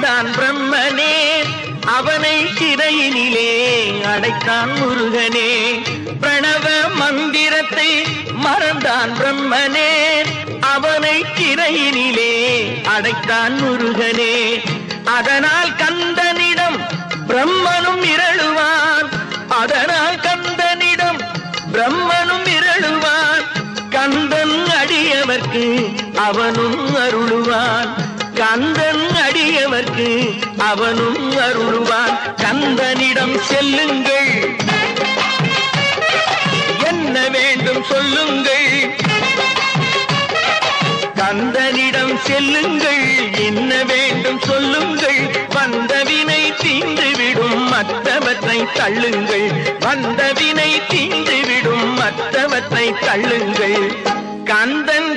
மறந்தான் பிரம்மனே, அவனை சிறையினிலே அடைத்தான் முருகனே. பிரணவ மந்திரத்தை மறந்தான் பிரம்மனே, அவனை சிறையினிலே அடைத்தான் முருகனே. அதனால் கந்தனிடம் பிரம்மனும் இரழுவான், அதனால் கந்தனிடம் பிரம்மனும் இரழுவான். கந்தன் அடியவர்க்கு அவனும் அருளுவான், கந்தன் அடியவர்க்கு அவனும் அருளுவான். கந்தனிடம் செல்லுங்கள், என்ன வேண்டும் சொல்லுங்கள். கந்தனிடம் செல்லுங்கள், என்ன வேண்டும் சொல்லுங்கள். வந்தவினை தீந்துவிடும் மற்றவற்றை தள்ளுங்கள், வந்தவினை தீந்துவிடும் மற்றவற்றை தள்ளுங்கள். கந்தன்